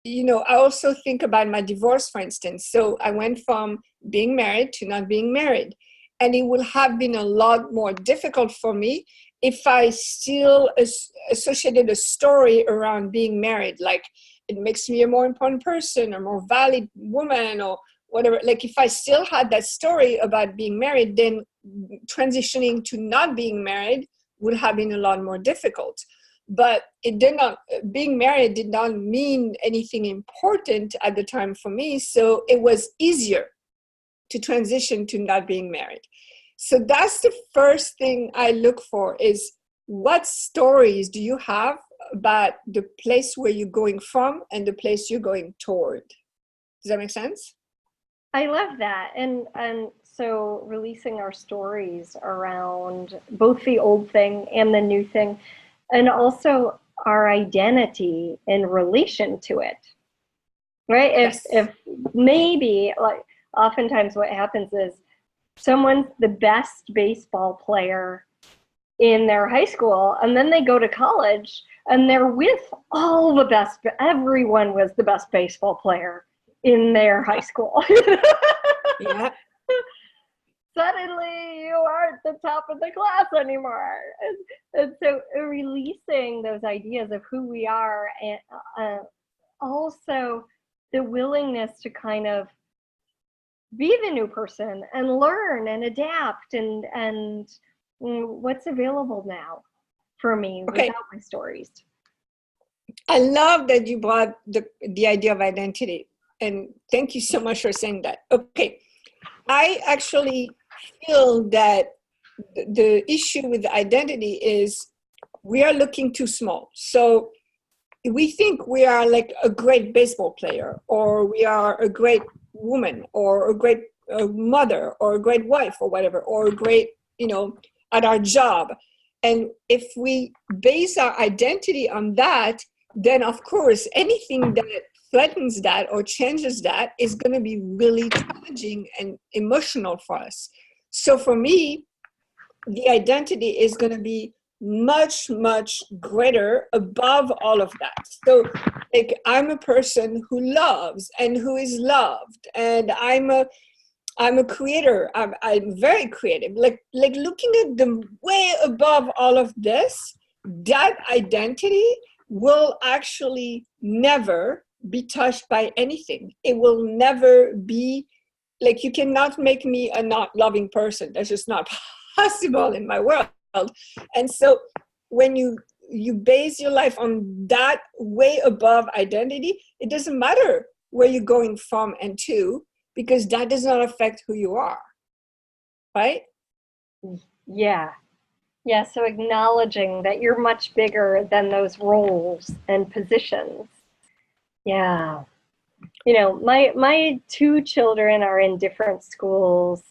I also think about my divorce, for instance. So I went from being married to not being married. And it would have been a lot more difficult for me if I still associated a story around being married. Like, it makes me a more important person, a more valid woman, or whatever. Like, if I still had that story about being married, then transitioning to not being married would have been a lot more difficult. But it did not, being married did not mean anything important at the time for me. So it was easier to transition to not being married. So that's the first thing I look for, is what stories do you have about the place where you're going from and the place you're going toward? Does that make sense? I love that. And so releasing our stories around both the old thing and the new thing, and also our identity in relation to it. Right? Yes. If maybe, like, oftentimes what happens is someone's the best baseball player in their high school, and then they go to college and they're with all the best, everyone was the best baseball player in their high school. Yeah. Suddenly you aren't the top of the class anymore. And so releasing those ideas of who we are, and also the willingness to kind of be the new person and learn and adapt, and what's available now for me without my stories. I love that you brought the idea of identity. And thank you so much for saying that. Okay. I actually feel that the issue with identity is we are looking too small. So we think we are like a great baseball player, or we are a great woman, or a great mother, or a great wife, or whatever, or a great, at our job. And if we base our identity on that, then of course anything that threatens that or changes that is going to be really challenging and emotional for us. So for me, the identity is going to be much, much greater above all of that. So like, I'm a person who loves and who is loved, and I'm a creator. I'm very creative. Like looking at the way above all of this, that identity will actually never be touched by anything. It will never be, like, you cannot make me a not loving person. That's just not possible in my world. And so when you base your life on that way above identity, it doesn't matter where you're going from and to, because that does not affect who you are. Right? Yeah. Yeah, so acknowledging that you're much bigger than those roles and positions. Yeah. My two children are in different schools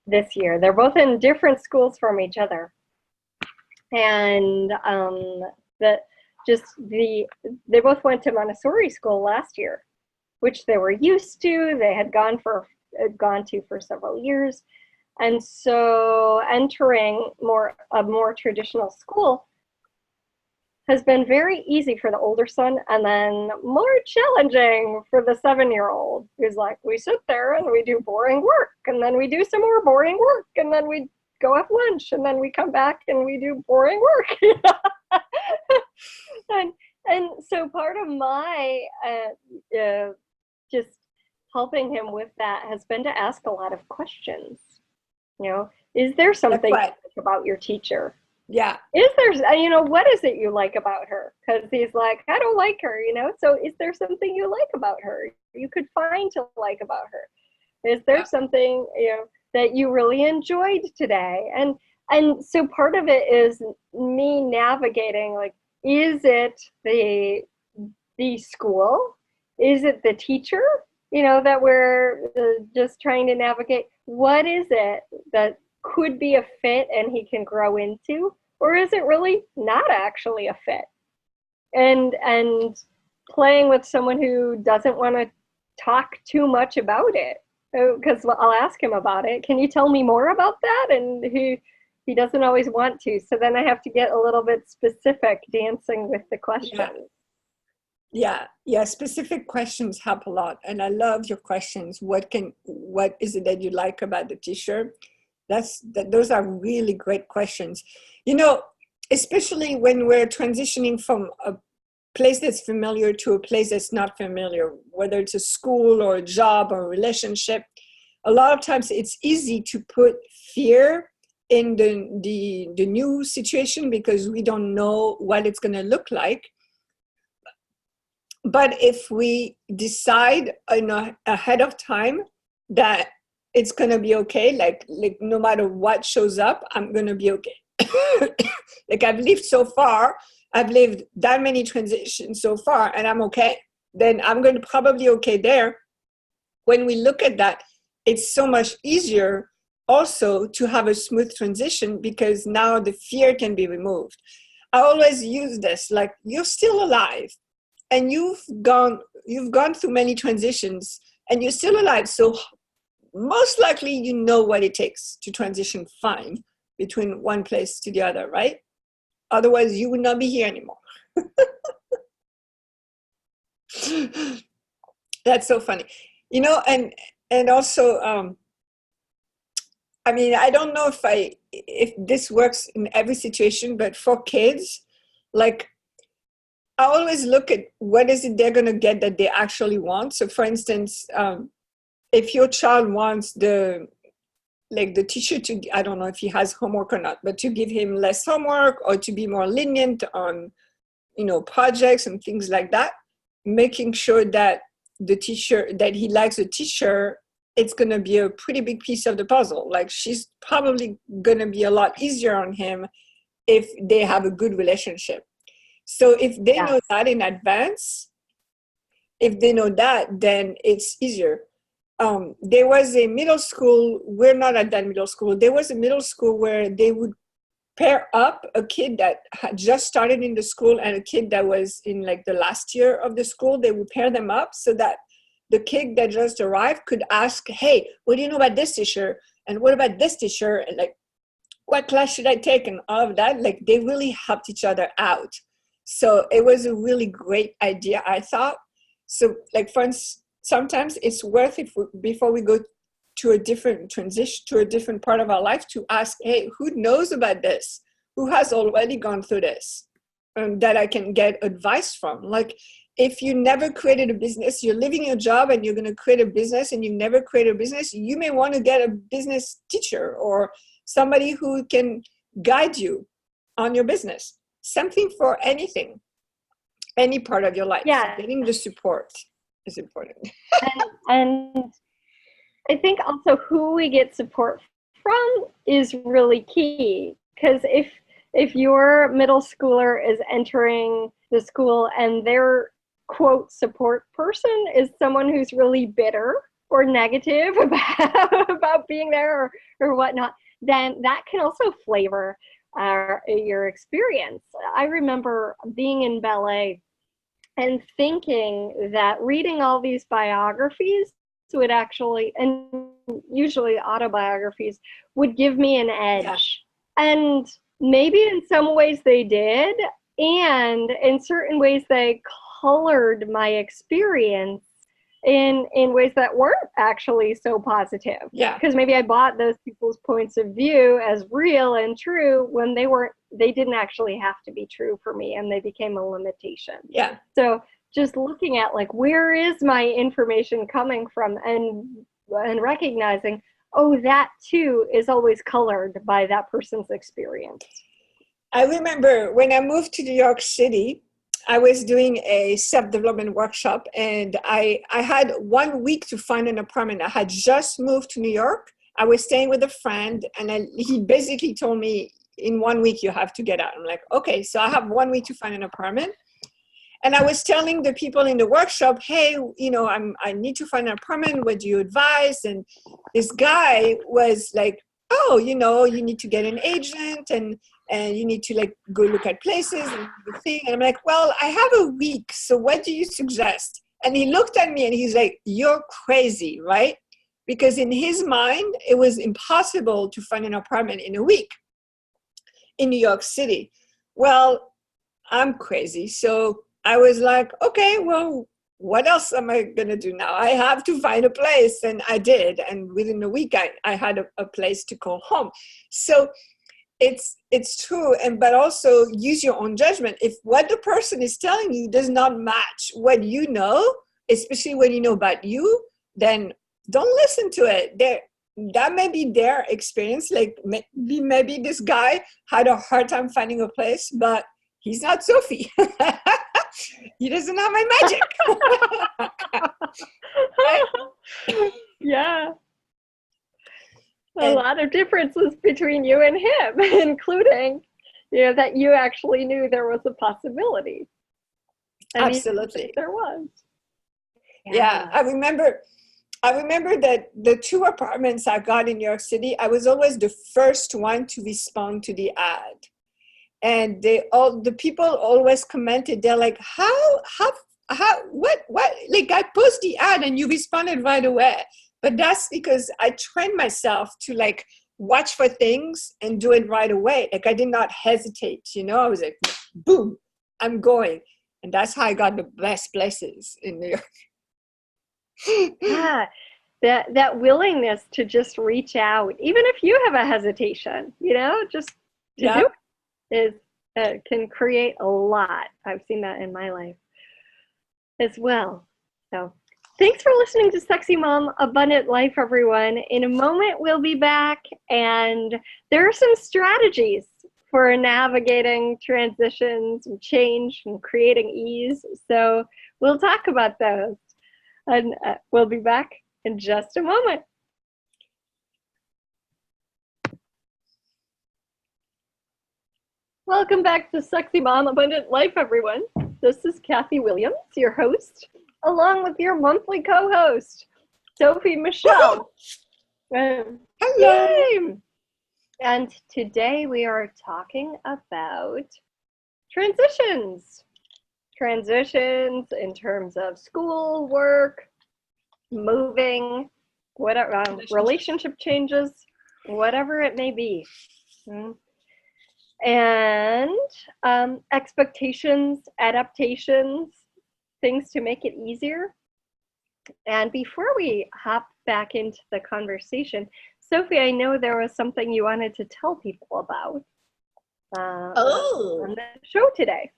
this year. They're both in different schools from each other. And they both went to Montessori school last year, which they were used to. They had gone to for several years. And so entering a more traditional school has been very easy for the older son, and then more challenging for the 7-year-old, who's like, we sit there and we do boring work, and then we do some more boring work, and then we go have lunch, and then we come back and we do boring work. and so part of my just helping him with that has been to ask a lot of questions. Is there something you like about your teacher? Yeah. Is there, what is it you like about her? Because he's like, I don't like her, So is there something you like about her? You could find to like about her. Is there something, that you really enjoyed today? And so part of it is me navigating, like, is it the school? Is it the teacher? That we're just trying to navigate. What is it that could be a fit and he can grow into, or is it really not actually a fit? And playing with someone who doesn't want to talk too much about it, because I'll ask him about it. Can you tell me more about that? And he doesn't always want to. So then I have to get a little bit specific, dancing with the question. Yeah, specific questions help a lot, and I love your questions. What is it that you like about the t-shirt? Those are really great questions. You know, especially when we're transitioning from a place that's familiar to a place that's not familiar, whether it's a school or a job or a relationship. A lot of times it's easy to put fear in the new situation because we don't know what it's going to look like. But if we decide ahead of time that it's going to be okay, like no matter what shows up, I'm going to be okay. Like I've lived so far, I've lived that many transitions so far, and I'm okay. Then I'm going to probably okay there. When we look at that, it's so much easier also to have a smooth transition because now the fear can be removed. I always use this, like you're still alive and you've gone through many transitions and you're still alive. So most likely you know what it takes to transition fine between one place to the other, right? Otherwise you would not be here anymore. That's so funny. You know, and also I mean, I don't know if this works in every situation, but for kids, like I always look at what is it they're going to get that they actually want. So for instance, if your child wants the teacher to, I don't know if he has homework or not, but to give him less homework or to be more lenient on, projects and things like that, making sure that that he likes the teacher, it's going to be a pretty big piece of the puzzle. Like she's probably going to be a lot easier on him if they have a good relationship. So if they know that in advance, then it's easier. There was a middle school, we're not at that middle school, there was a middle school where they would pair up a kid that had just started in the school and a kid that was in like the last year of the school. They would pair them up so that the kid that just arrived could ask, hey, what do you know about this teacher? And what about this teacher? And like, what class should I take? And all of that. Like they really helped each other out. So it was a really great idea, I thought. So like for instance, sometimes it's worth it before we go to a different transition, to a different part of our life, to ask, hey, who knows about this? Who has already gone through this? That I can get advice from. Like if you never created a business, you're leaving your job and you're going to create a business and you never created a business, you may want to get a business teacher or somebody who can guide you on your business. Something for anything, any part of your life. Yeah. Getting the support is important. and I think also who we get support from is really key, because if your middle schooler is entering the school and their quote support person is someone who's really bitter or negative about being there or whatnot, then that can also flavor your experience. I remember being in ballet and thinking that reading all these biographies would actually, and usually autobiographies, would give me an edge. Yeah. And maybe in some ways they did, and in certain ways they colored my experience in ways that weren't actually so positive. Yeah. Because maybe I bought those people's points of view as real and true when they didn't actually have to be true for me, and they became a limitation. Yeah. So just looking at like, where is my information coming from, and recognizing, oh, that too is always colored by that person's experience. I remember when I moved to New York City, I was doing a self-development workshop, and I had 1 week to find an apartment. I had just moved to New York. I was staying with a friend, and he basically told me, in 1 week, you have to get out. I'm like, okay, so I have 1 week to find an apartment. And I was telling the people in the workshop, hey, I need to find an apartment. What do you advise? And this guy was like, oh, you need to get an agent and you need to like go look at places and everything. And I'm like, well, I have a week. So what do you suggest? And he looked at me and he's like, you're crazy, right? Because in his mind, it was impossible to find an apartment in a week in New York City. Well, I'm crazy. So I was like, okay, well, what else am I going to do now? I have to find a place. And I did. And within a week, I had a place to call home. So it's true. And but also use your own judgment. If what the person is telling you does not match what you know, especially when you know about you, then don't listen to it. That may be their experience. Like maybe this guy had a hard time finding a place, but he's not Sophie. He doesn't have my magic. Right? Yeah. A lot of differences between you and him, including, that you actually knew there was a possibility. Absolutely. There was. Yeah. I remember that the 2 apartments I got in New York City, I was always the first one to respond to the ad. And the people always commented, they're like, what, like I post the ad and you responded right away. But that's because I trained myself to like watch for things and do it right away. Like I did not hesitate, I was like, boom, I'm going. And that's how I got the best places in New York. Yeah, that willingness to just reach out, even if you have a hesitation, just to do it can create a lot. I've seen that in my life as well. So thanks for listening to Sexy Mom Abundant Life, everyone. In a moment, we'll be back, and there are some strategies for navigating transitions and change and creating ease. So we'll talk about those, and we'll be back in just a moment. Welcome back to Sexy Mom Abundant Life, everyone. This is Kathy Williams, your host, along with your monthly co-host, Sophie Michelle. Hello. Yay! And today we are talking about transitions. Transitions in terms of school, work, moving, whatever, relationship changes, whatever it may be. And expectations, adaptations, things to make it easier. And before we hop back into the conversation, Sophie, I know there was something you wanted to tell people about on the show today.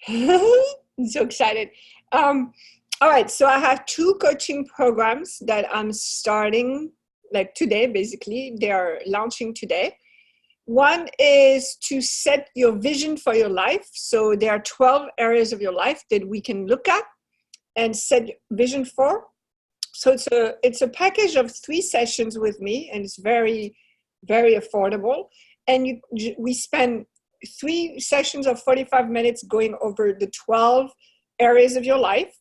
I'm so excited. All right, so I have 2 coaching programs that I'm starting like today, basically. They are launching today. One is to set your vision for your life. So there are 12 areas of your life that we can look at and set vision for. So it's a package of 3 sessions with me, and it's very, very affordable. And we spend 3 sessions of 45 minutes going over the 12 areas of your life.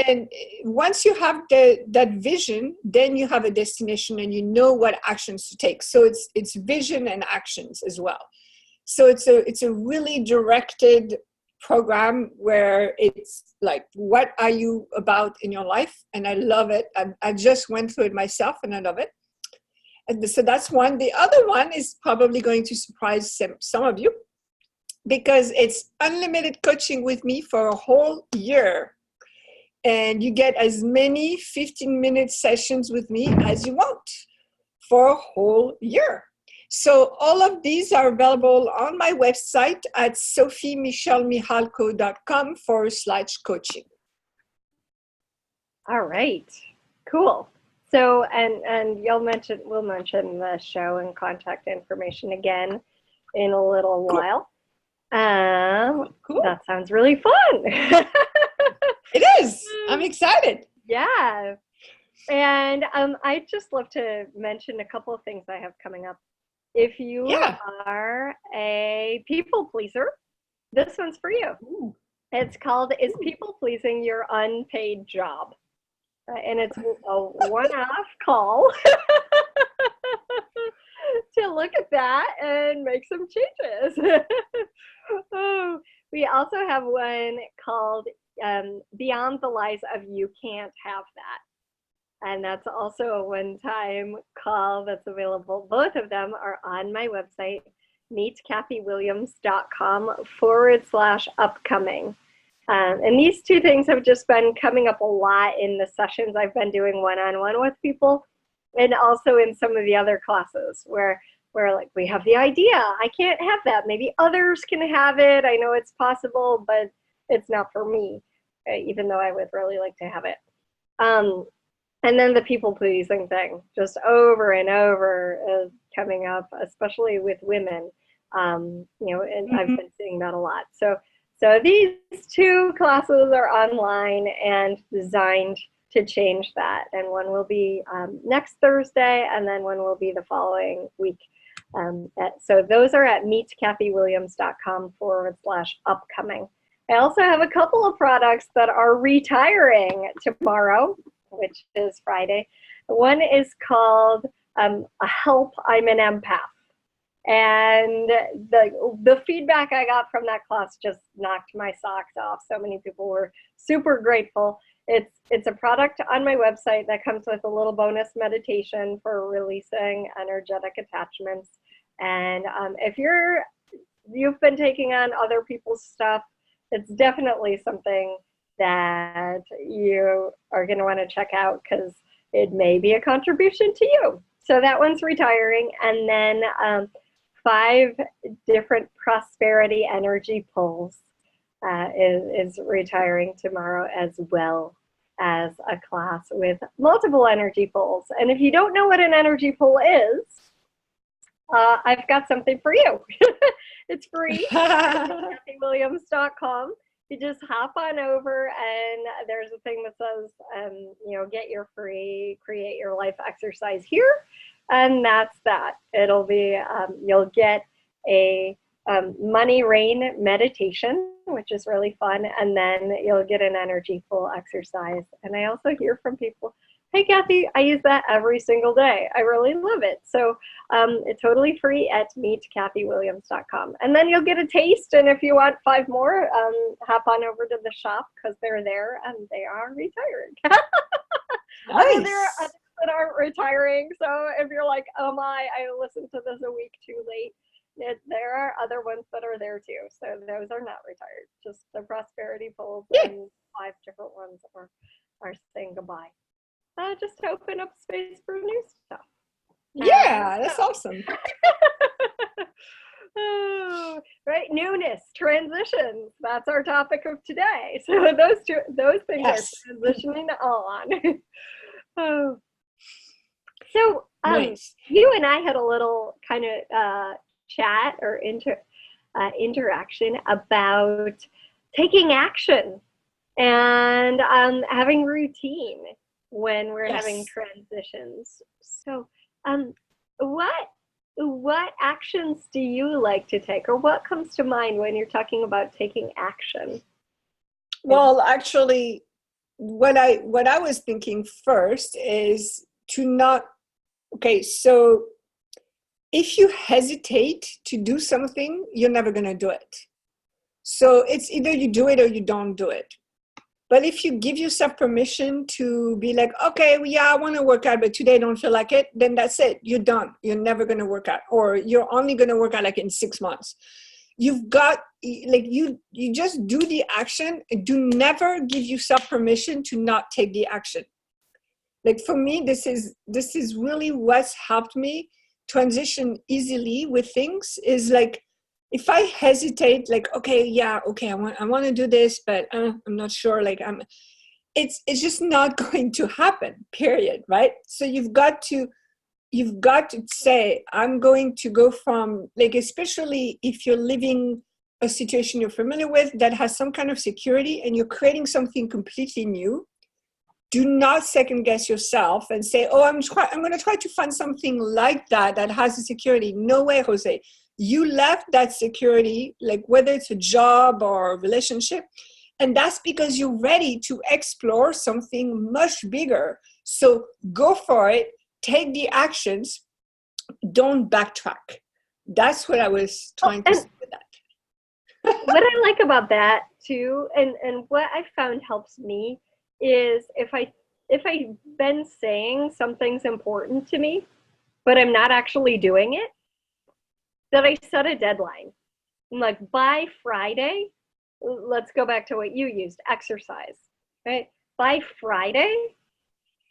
And once you have that vision, then you have a destination and you know what actions to take. So it's vision and actions as well. So it's a really directed program where it's like, what are you about in your life? And I love it. I just went through it myself and I love it. And so that's one. The other one is probably going to surprise some of you, because it's unlimited coaching with me for a whole year. And you get as many 15-minute sessions with me as you want for a whole year. So all of these are available on my website at sophiemichellemihalko.com/coaching. All right, cool. So, and we'll mention the show and contact information again in a little while. Cool. That sounds really fun. It is. I'm excited. Yeah. And I'd just love to mention a couple of things I have coming up. If you are a people pleaser, this one's for you. Ooh. It's called Is People Pleasing Your Unpaid Job? And it's a one-off call to look at that and make some changes. We also have one called Beyond the Lies of You Can't Have That. And that's also a one-time call that's available. Both of them are on my website, meetkathywilliams.com/upcoming. And these two things have just been coming up a lot in the sessions I've been doing one-on-one with people, and also in some of the other classes where like we have the idea, I can't have that. Maybe others can have it. I know it's possible, but it's not for me, even though I would really like to have it. And then the people pleasing thing, just over and over, is coming up, especially with women. And I've been seeing that a lot. So these two classes are online and designed to change that. And one will be next Thursday, and then one will be the following week. So those are at meetkathywilliams.com/upcoming. I also have a couple of products that are retiring tomorrow, which is Friday. One is called Help, I'm an Empath. And the feedback I got from that class just knocked my socks off. So many people were super grateful. It's a product on my website that comes with a little bonus meditation for releasing energetic attachments. And if you've been taking on other people's stuff, it's definitely something that you are going to want to check out, because it may be a contribution to you. So that one's retiring. And then 5 different prosperity energy pulls is retiring tomorrow, as well as a class with multiple energy pulls. And if you don't know what an energy pull is, I've got something for you. It's free. KathyWilliams.com. You just hop on over, and there's a thing that says, get your free Create Your Life exercise here. And that's that. It'll be, you'll get a money rain meditation, which is really fun. And then you'll get an energy full exercise. And I also hear from people, hey, Kathy, I use that every single day. I really love it. So it's totally free at meetkathywilliams.com. And then you'll get a taste. And if you want 5 more, hop on over to the shop, because they're there and they are retired. Nice. There are others that aren't retiring. So if you're like, oh my, I listened to this a week too late, there are other ones that are there too. So those are not retired. Just the prosperity pulls, and 5 different ones are saying goodbye. Just to open up space for new stuff. Yeah, that's awesome. Right, newness, transitions. That's our topic of today. So those things are transitioning on. So nice. You and I had a little kind of chat or interaction about taking action and having routine when we're having transitions. So what actions do you like to take, or what comes to mind when you're talking about taking action? Well, actually, what I was thinking first is to not, so if you hesitate to do something, you're never going to do it. So it's either you do it or you don't do it. But if you give yourself permission to be like, okay, well, yeah, I want to work out, but today I don't feel like it, then that's it. You're done. You're never going to work out, or you're only going to work out like in 6 months. You've got, like, you just do the action. Do never give yourself permission to not take the action. Like, for me, this is really what's helped me transition easily with things, is like, if I hesitate, like, I want to do this, but I'm not sure, like, it's just not going to happen, period, right? So you've got to say, I'm going to go from, like, especially if you're living a situation you're familiar with that has some kind of security and you're creating something completely new, do not second guess yourself and say, oh, I'm going to try to find something like that has a security. No way, Jose. You left that security, like whether it's a job or a relationship, and that's because you're ready to explore something much bigger. So go for it, take the actions, don't backtrack. That's what I was trying to say with that. What I like about that too, and what I found helps me, is if I've been saying something's important to me, but I'm not actually doing it, that I set a deadline. I'm like, by Friday, let's go back to what you used, exercise, right? By Friday,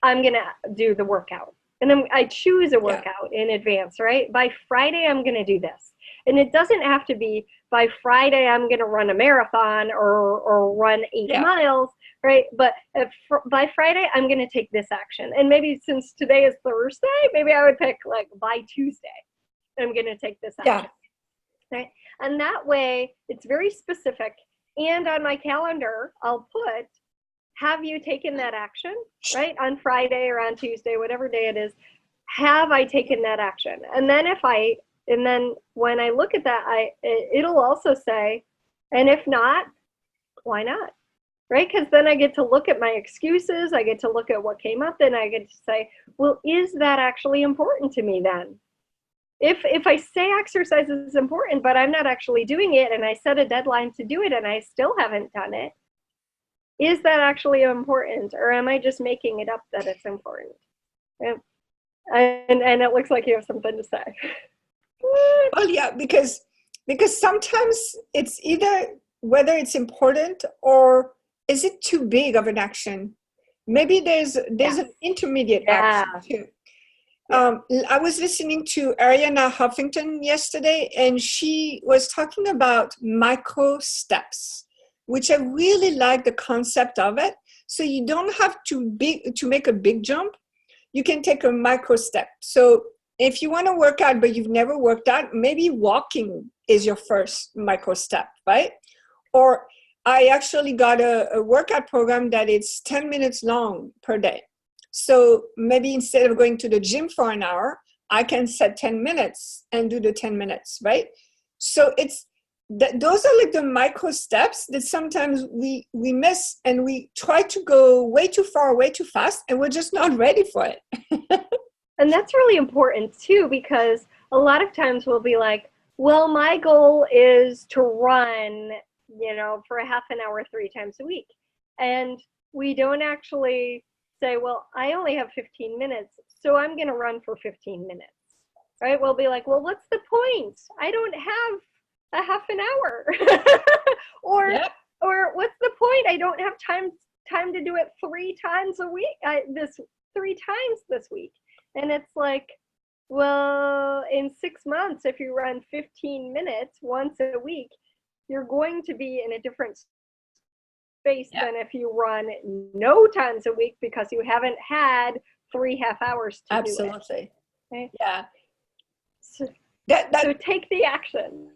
I'm going to do the workout. And then I choose a workout in advance, right? By Friday, I'm going to do this. And it doesn't have to be by Friday, I'm going to run a marathon or run 8 miles, right? But by Friday, I'm going to take this action. And maybe since today is Thursday, maybe I would pick like by Tuesday, I'm going to take this action, right? And that way, it's very specific. And on my calendar, I'll put, have you taken that action, right? On Friday or on Tuesday, whatever day it is, have I taken that action? And then when I look at that, it'll also say, and if not, why not? Right? Because then I get to look at my excuses, I get to look at what came up, and I get to say, well, is that actually important to me then? If I say exercise is important, but I'm not actually doing it, and I set a deadline to do it, and I still haven't done it, is that actually important, or am I just making it up that it's important? And it looks like you have something to say. Well, yeah, because sometimes it's either whether it's important or is it too big of an action. Maybe there's an intermediate action too. I was listening to Ariana Huffington yesterday, and she was talking about micro steps, which I really like the concept of it. So you don't have to make a big jump. You can take a micro step. So if you want to work out, but you've never worked out, maybe walking is your first micro step, right? Or I actually got a workout program that it's 10 minutes long per day. So maybe instead of going to the gym for an hour, I can set 10 minutes and do the 10 minutes, right? So those are like the micro steps that sometimes we miss, and we try to go way too far, way too fast, and we're just not ready for it. And that's really important too, because a lot of times we'll be like, well, my goal is to run, for a half an hour, 3 times a week. And we don't actually say, well, I only have 15 minutes, so I'm going to run for 15 minutes, right? We'll be like, well, what's the point? I don't have a half an hour. Or what's the point? I don't have time to do it 3 times a week, 3 times this week. And it's like, well, in 6 months, if you run 15 minutes once a week, you're going to be in a different space than if you run no times a week, because you haven't had 3 half hours to do it. Absolutely. Okay? Yeah. So take the action.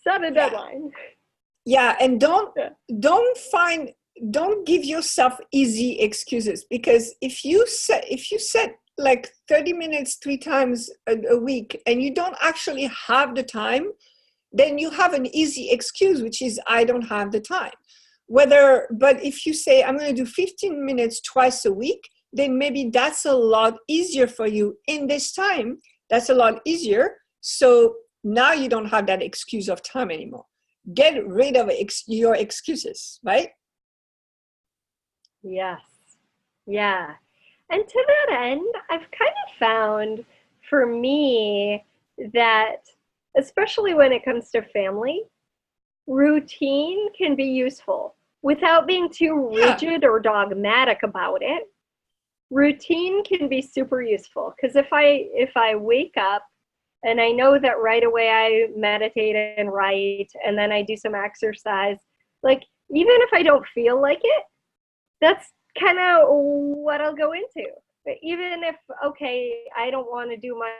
Set a deadline. Yeah, and don't give yourself easy excuses, because if you set like 30 minutes 3 times a week and you don't actually have the time, then you have an easy excuse, which is I don't have the time. But if you say I'm going to do 15 minutes twice a week, then maybe that's a lot easier for you in this time. That's a lot easier. So now you don't have that excuse of time anymore. Get rid of your excuses, right? Yes. Yeah. And to that end, I've kind of found for me that, especially when it comes to family, routine can be useful without being too rigid or dogmatic about it. Routine can be super useful, because if I wake up and I know that right away I meditate and write, and then I do some exercise, like even if I don't feel like it, that's kind of what I'll go into. But even if, okay, I don't want to do my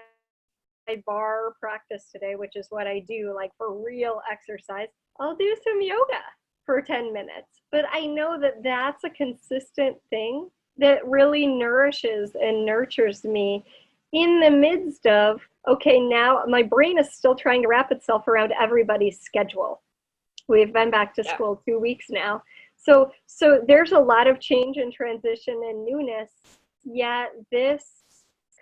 bar practice today, which is what I do, like for real exercise, I'll do some yoga for 10 minutes. But I know that that's a consistent thing that really nourishes and nurtures me in the midst of, okay, now my brain is still trying to wrap itself around everybody's schedule. We've been back to school 2 weeks now. So there's a lot of change and transition and newness, yet this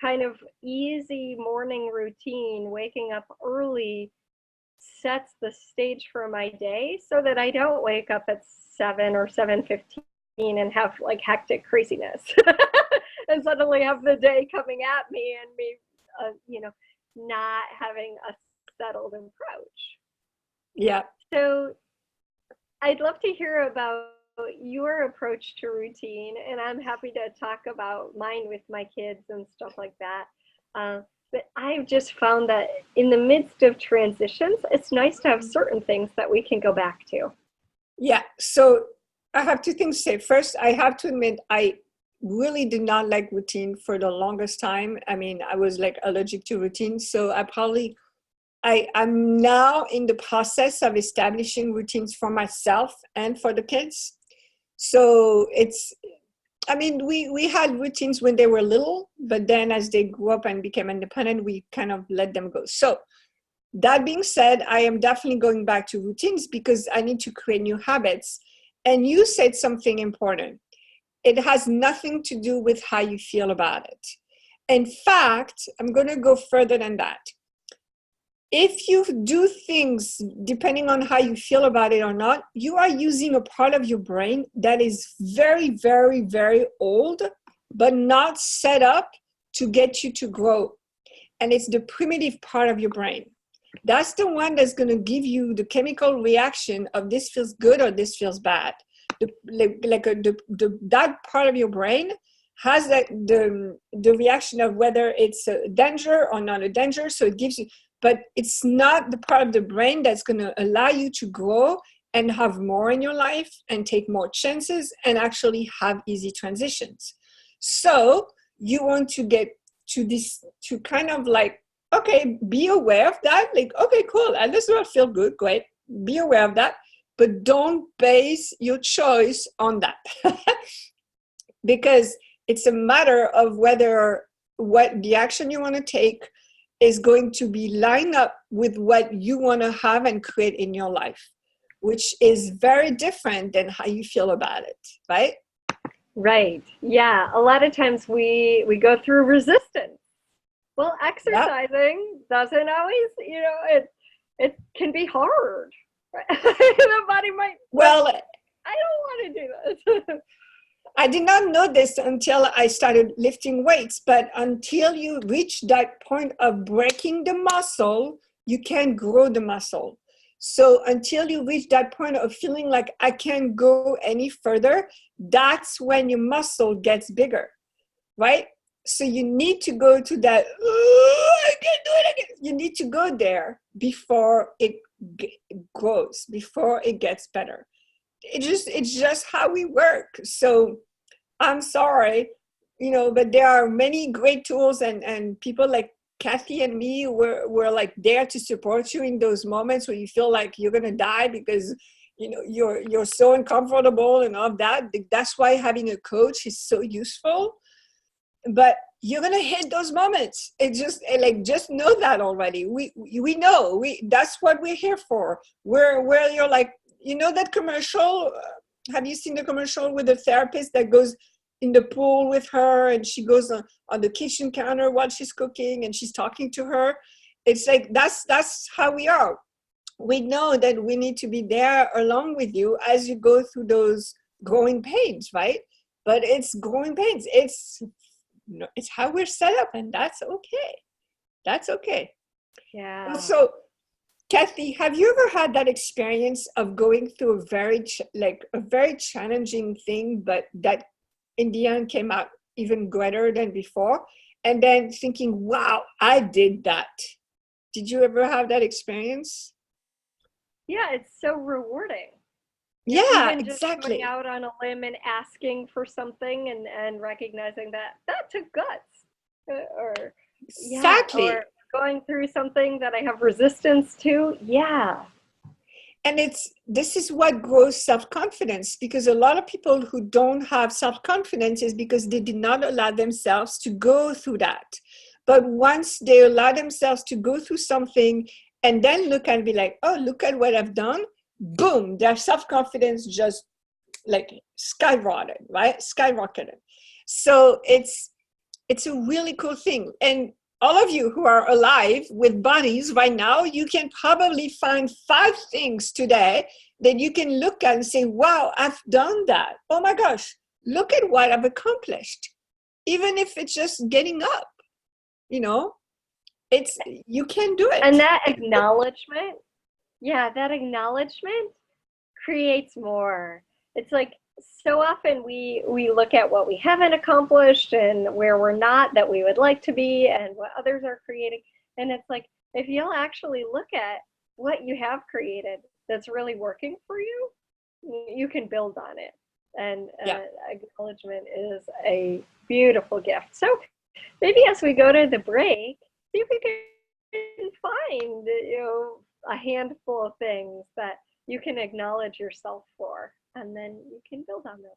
kind of easy morning routine, waking up early, sets the stage for my day so that I don't wake up at 7 or 7:15 and have like hectic craziness and suddenly have the day coming at me and me, not having a settled approach. Yeah. So I'd love to hear about your approach to routine, and I'm happy to talk about mine with my kids and stuff like that. But I've just found that in the midst of transitions, it's nice to have certain things that we can go back to. Yeah. So I have two things to say. First, I have to admit, I really did not like routine for the longest time. I mean, I was like allergic to routine. So I'm now in the process of establishing routines for myself and for the kids. So I mean, we had routines when they were little, but then as they grew up and became independent, we kind of let them go. So that being said, I am definitely going back to routines because I need to create new habits. And you said something important. It has nothing to do with how you feel about it. In fact, I'm going to go further than that. If you do things depending on how you feel about it or not, you are using a part of your brain that is very, very, very old, but not set up to get you to grow. And it's the primitive part of your brain. That's the one that's going to give you the chemical reaction of this feels good or this feels bad. That part of your brain has the reaction of whether it's a danger or not a danger. So it gives you, but it's not the part of the brain that's going to allow you to grow and have more in your life and take more chances and actually have easy transitions. So you want to get to this, to kind of like, okay, be aware of that. Like, okay, cool. And this will feel good. Great. Be aware of that. But don't base your choice on that. Because it's a matter of whether what the action you want to take is going to be lined up with what you want to have and create in your life, which is very different than how you feel about it, right? Right. Yeah. A lot of times we go through resistance. Well, exercising doesn't always, it can be hard. Right? The body might. Well, I don't want to do this. I did not know this until I started lifting weights, but until you reach that point of breaking the muscle, you can't grow the muscle. So until you reach that point of feeling like I can't go any further, that's when your muscle gets bigger, right? So you need to go to that, I can't do it again. You need to go there before it grows, before it gets better. It's just how we work. So I'm sorry, but there are many great tools and people like Kathy and me were like there to support you in those moments where you feel like you're gonna die because you're so uncomfortable and all of that. That's why having a coach is so useful. But you're gonna hit those moments. It's just know that already. We know that's what we're here for. Where you're like, that commercial. Have you seen the commercial with the therapist that goes in the pool with her and she goes on the kitchen counter while she's cooking and she's talking to her? It's like that's how we are. We know that we need to be there along with you as you go through those growing pains, right? But it's growing pains. It's how we're set up, and that's okay. That's okay. Yeah. So Kathy, have you ever had that experience of going through a very challenging thing, but that in the end came out even greater than before, and then thinking, wow, I did that? Did you ever have that experience? Yeah, it's so rewarding. Yeah, Even just going exactly. out on a limb and asking for something and recognizing that took guts. Or yeah, Exactly. or going through something that I have resistance to. Yeah. And this is what grows self-confidence, because a lot of people who don't have self-confidence is because they did not allow themselves to go through that. But once they allow themselves to go through something and then look and be like, oh, look at what I've done, boom, their self-confidence just like skyrocketed, right? Skyrocketed. So it's a really cool thing. And all of you who are alive with bodies right now, you can probably find 5 things today that you can look at and say, wow, I've done that. Oh my gosh, look at what I've accomplished. Even if it's just getting up, you can do it. And that acknowledgement, that acknowledgement creates more. It's like so often we look at what we haven't accomplished and where we're not that we would like to be and what others are creating. And it's like, if you'll actually look at what you have created that's really working for you, you can build on it. And acknowledgement is a beautiful gift. So maybe as we go to the break, see if we can find, a handful of things that you can acknowledge yourself for, and then you can build on those.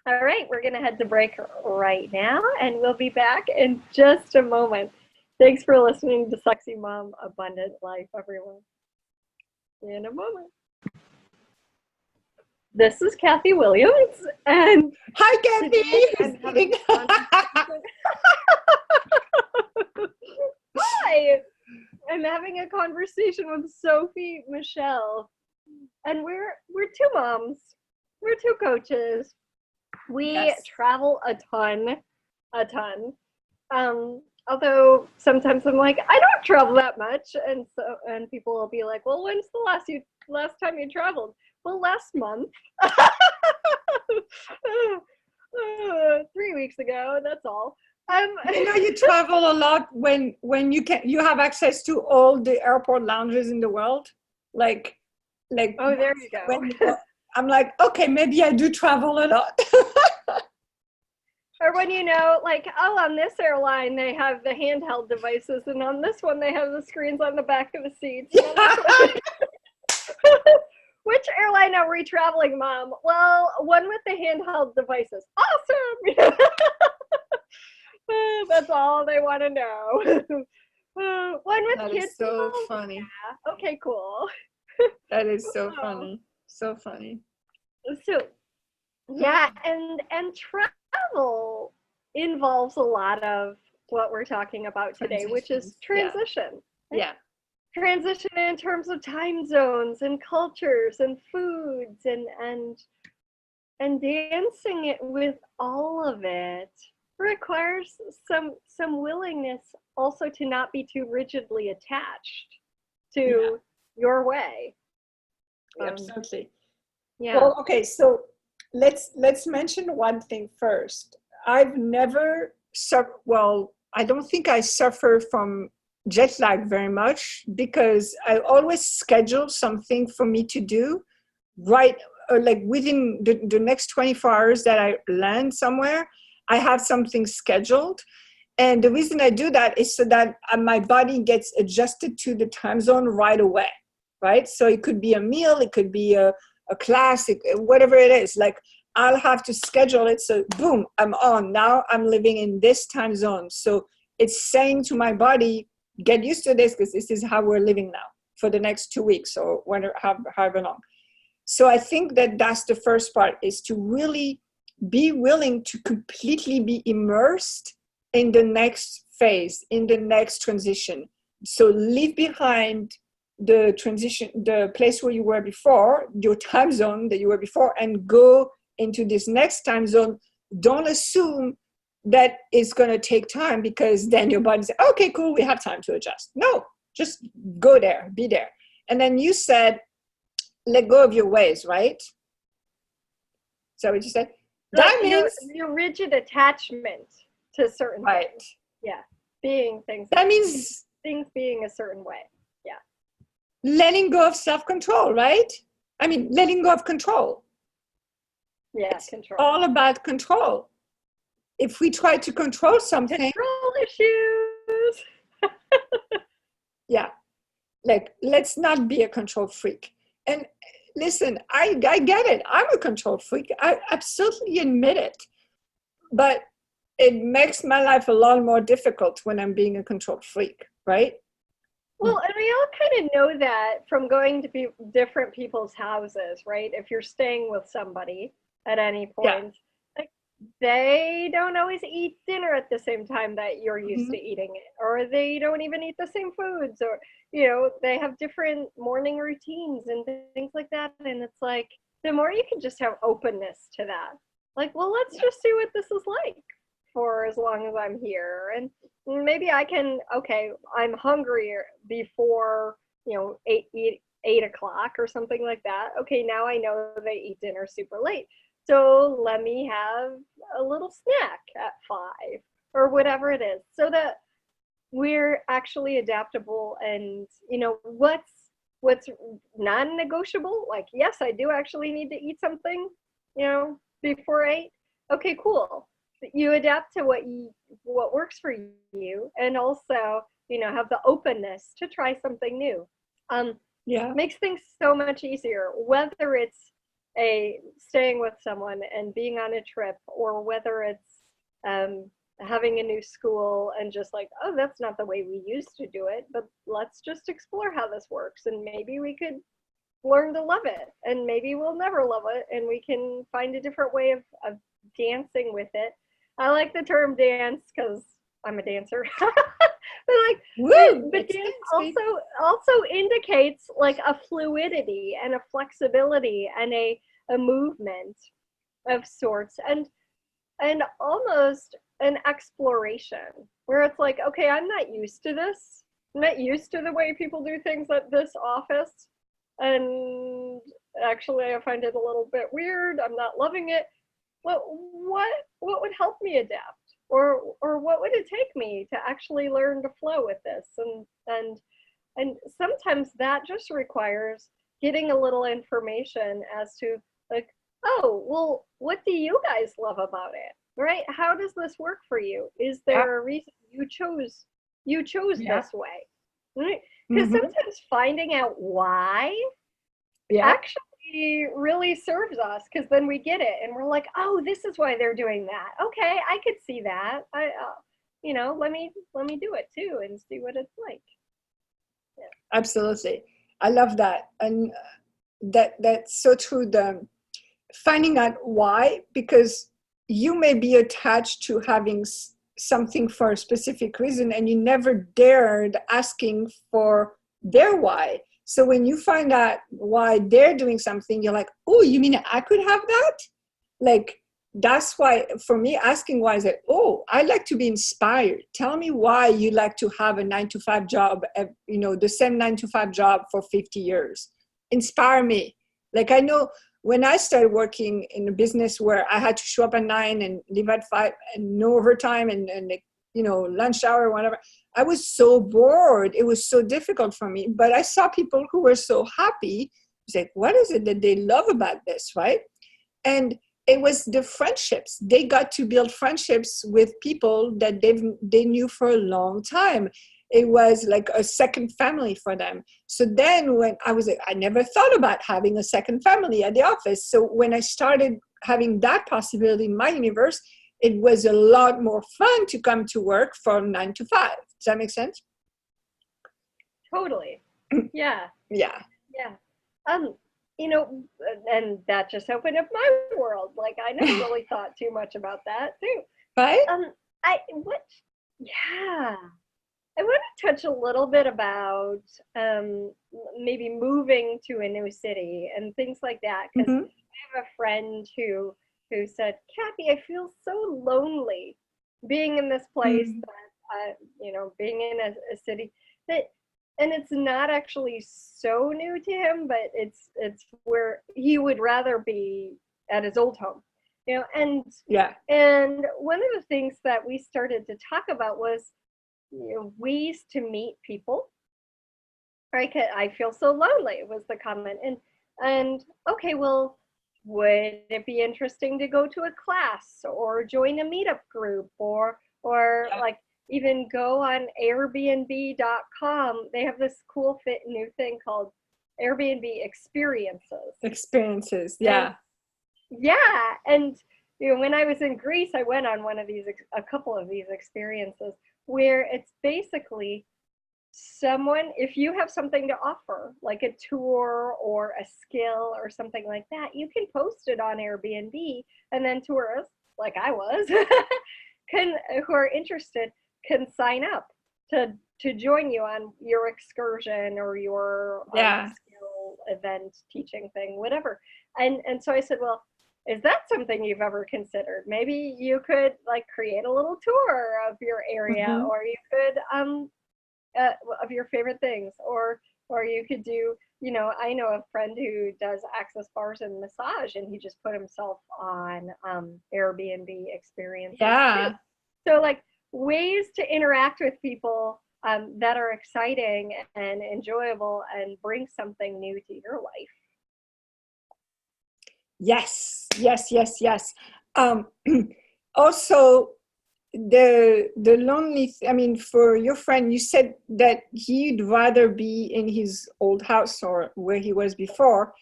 All right, we're going to head to break right now, and we'll be back in just a moment. Thanks for listening to Sexy Mom Abundant Life, everyone. In a moment. This is Kathy Williams, and hi, Kathy. Hi. I'm having a conversation with Sophie Michelle, and we're two moms. We're two coaches. We travel a ton. Although sometimes I'm like, I don't travel that much, and people will be like, well, when's the last time you traveled? Well, last month. 3 weeks ago, that's all. You travel a lot when you have access to all the airport lounges in the world. Like oh, there you go. I'm like, okay, maybe I do travel a lot. Or when on this airline they have the handheld devices, and on this one they have the screens on the back of the seats. Which airline are we traveling, Mom? Well, one with the handheld devices. Awesome! That's all they want to know. One with that kids. Is so funny. Yeah. Okay, cool. That is so funny. So funny. So, yeah, and travel involves a lot of what we're talking about today, which is transition. Yeah. Transition in terms of time zones and cultures and foods and dancing it with all of it requires some willingness also to not be too rigidly attached to your way. Absolutely. Yeah. Well, okay, so let's mention one thing first. I've never I don't think I suffer from jet lag very much because I always schedule something for me to do right, or like within the next 24 hours that I land somewhere, I have something scheduled. And the reason I do that is so that my body gets adjusted to the time zone right away, right? So it could be a meal, it could be a class, whatever it is. Like I'll have to schedule it. So boom, I'm on. Now I'm living in this time zone. So it's saying to my body, get used to this because this is how we're living now for the next 2 weeks or however long. So I think that that's the first part, is to really be willing to completely be immersed in the next phase, in the next transition. So leave behind the transition, the place where you were before, your time zone that you were before, and go into this next time zone. Don't assume that it's going to take time, because then your body says, okay, cool, we have time to adjust. No, just go there, be there. And then you said, let go of your ways, right? Is that what you said? That means your rigid attachment to certain right. things. Yeah, being things. That means things being a certain way. Yeah. Letting go of self-control, right? I mean, letting go of control. Yeah, it's control. All about control. If we try to control something, control issues. Yeah, like let's not be a control freak. And listen, I get it. I'm a control freak. I absolutely admit it. But it makes my life a lot more difficult when I'm being a control freak, right? Well, and we all kind of know that from going to different people's houses, right? If you're staying with somebody at any point, like they don't always eat dinner at the same time that you're used to eating it, or they don't even eat the same foods, or they have different morning routines and things like that. And it's like, the more you can just have openness to that, like, well, let's just see what this is like for as long as I'm here. And maybe I can, okay, I'm hungrier before, 8 8 o'clock or something like that. Okay, now I know they eat dinner super late. So let me have a little snack at 5 or whatever it is, so that we're actually adaptable. And what's non-negotiable, like, yes, I do actually need to eat something, before 8. Okay, cool. You adapt to what works for you, and also, have the openness to try something new. Yeah. Makes things so much easier, whether it's a staying with someone and being on a trip, or whether it's having a new school and just like, oh, that's not the way we used to do it, but let's just explore how this works, and maybe we could learn to love it, and maybe we'll never love it, and we can find a different way of dancing with it. I like the term dance because I'm a dancer. But like, Woo! but dance also indicates like a fluidity and a flexibility and a movement of sorts, and almost an exploration, where it's like, okay, I'm not used to this. I'm not used to the way people do things at this office. And actually, I find it a little bit weird. I'm not loving it. What would help me adapt? Or what would it take me to actually learn to flow with this? And sometimes that just requires getting a little information as to, like, oh, well, what do you guys love about it? Right? How does this work for you? Is there a reason you chose this way? Right? Because sometimes finding out why actually really serves us, because then we get it and we're like, oh, this is why they're doing that. Okay, I could see that. Let me do it too and see what it's like. Yeah. Absolutely. I love that. And that's so true. The finding out why, because you may be attached to having something for a specific reason, and you never dared asking for their why. So when you find out why they're doing something, you're like, oh, you mean I could have that? Like, that's why, for me, asking why is like, oh, I like to be inspired. Tell me why you like to have a 9-to-5 job, the same 9-to-5 job for 50 years. Inspire me. Like, I know when I started working in a business where I had to show up at 9 and leave at 5 and no overtime and lunch hour, whatever, I was so bored. It was so difficult for me. But I saw people who were so happy. It's like, what is it that they love about this, right? And it was the friendships. They got to build friendships with people that they knew for a long time. It was like a second family for them. So then when I never thought about having a second family at the office. So when I started having that possibility in my universe, it was a lot more fun to come to work from 9 to 5. Does that make sense? Totally. Yeah. Yeah. Yeah. And that just opened up my world. Like, I never really thought too much about that too. Right? I want to touch a little bit about maybe moving to a new city and things like that, because I have a friend who said, Kathy, I feel so lonely being in this place, that being in a city that, and it's not actually so new to him, but it's where he would rather be at his old home, and one of the things that we started to talk about was, ways to meet people. Right? I feel so lonely was the comment, and okay, well, would it be interesting to go to a class or join a meetup group, or like even go on Airbnb.com? They have this cool new thing called Airbnb experiences. And when I was in Greece, I went on a couple of these experiences, where it's basically someone, if you have something to offer, like a tour or a skill or something like that, you can post it on Airbnb, and then tourists, like I was, who are interested, can sign up to join you on your excursion or your skill event, teaching thing, whatever. And so I said, well, is that something you've ever considered? Maybe you could like create a little tour of your area, or you could of your favorite things, or Or you could do, I know a friend who does access bars and massage, and he just put himself on Airbnb experiences too. Yeah. So like ways to interact with people that are exciting and enjoyable and bring something new to your life. Yes, yes, yes, yes. Um, also, the lonely, I mean, for your friend, you said that he'd rather be in his old house or where he was before.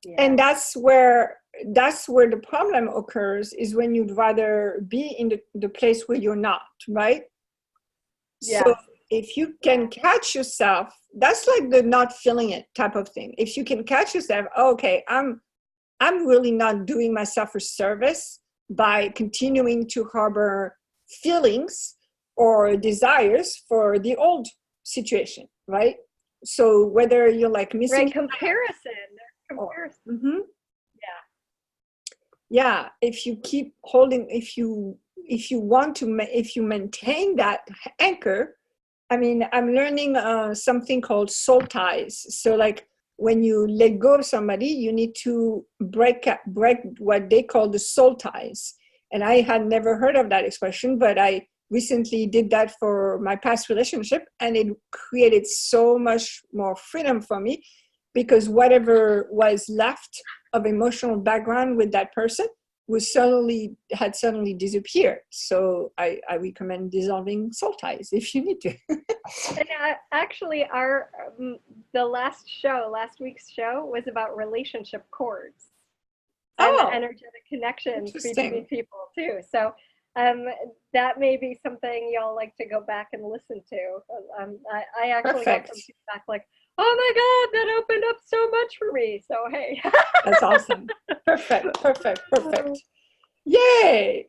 Yeah. And that's where the problem occurs, is when you'd rather be in the place where you're not, right? So Yes. if you can catch yourself, that's like the not feeling it type of thing. If you can catch yourself, okay, I'm really not doing myself a service by continuing to harbor feelings or desires for the old situation, right? So whether you're like missing Right, comparison. or, Comparison. yeah, if you keep holding, if you want to if you maintain that anchor, I mean, I'm learning something called soul ties. So like when you let go of somebody, you need to break what they call the soul ties. And I had never heard of that expression, but I recently did that for my past relationship, and it created so much more freedom for me, because whatever was left of emotional background with that person had suddenly disappeared. So I recommend dissolving soul ties if you need to. And actually, the last week's show was about relationship cords and energetic connections between people too. So that may be something y'all like to go back and listen to. I actually got some feedback like, oh my God, that opened up so much for me. So hey. That's awesome. Perfect. Yay.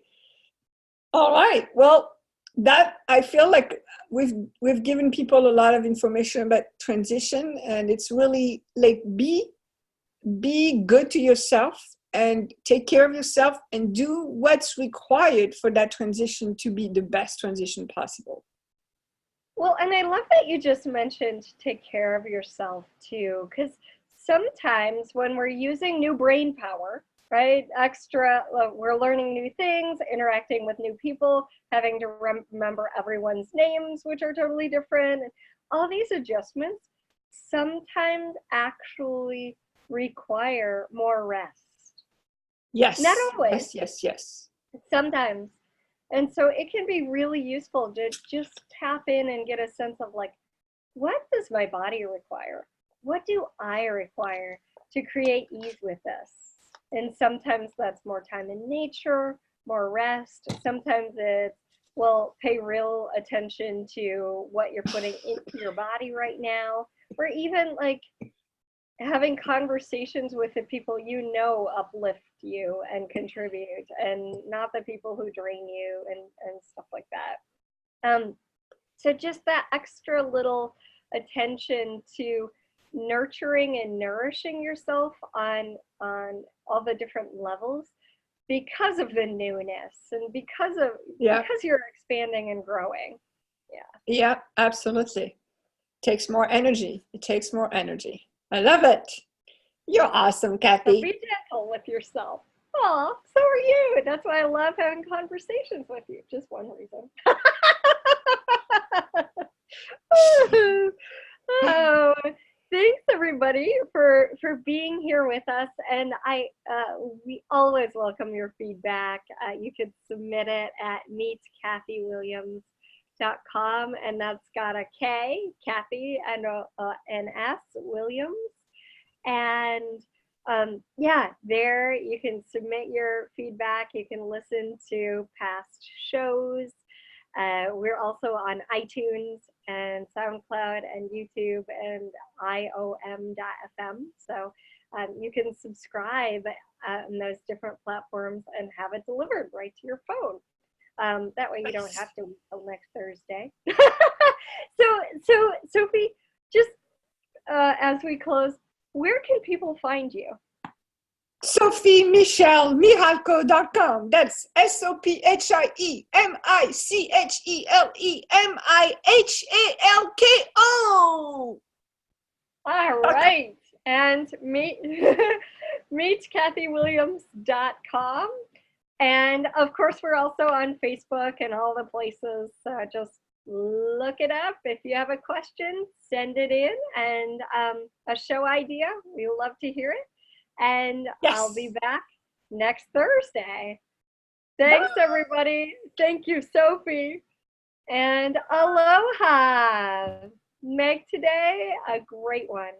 All right. Well, that, I feel like we've given people a lot of information about transition, and it's really like be good to yourself and take care of yourself and do what's required for that transition to be the best transition possible. Well, and I love that you just mentioned take care of yourself too, because sometimes when we're using new brain power, right, we're learning new things, interacting with new people, having to remember everyone's names, which are totally different, all these adjustments sometimes actually require more rest. Yes. Not always. Yes. Sometimes. And so it can be really useful to just tap in and get a sense of like, what does my body require? What do I require to create ease with this? And sometimes that's more time in nature, more rest. Sometimes it's, well, pay real attention to what you're putting into your body right now, or even like having conversations with the people you know uplift you and contribute, and not the people who drain you and stuff like that. So just that extra little attention to nurturing and nourishing yourself on all the different levels, because of the newness and because you're expanding and growing. Yeah, absolutely. Takes more energy. It takes more energy. I love it. You're awesome, Kathy. So be gentle with yourself. Oh, so are you. That's why I love having conversations with you. Just one reason. Oh, thanks everybody for being here with us. And we always welcome your feedback. You can submit it at meetkathywilliams.com, and that's got a K, Kathy, and an S, Williams. And there you can submit your feedback. You can listen to past shows. We're also on iTunes and SoundCloud and YouTube and IOM.fm. So you can subscribe on those different platforms and have it delivered right to your phone. That way you don't have to wait till next Thursday. So Sophie, just as we close, where can people find you? SophieMichelleMihalko.com. That's SophieMichelleMihalko. All right. And meetkathywilliams.com. And of course, we're also on Facebook and all the places. So just look it up. If you have a question, send it in, and a show idea. We love to hear it. And Yes. I'll be back next Thursday. Thanks, everybody. Thank you, Sophie. And aloha. Make today a great one.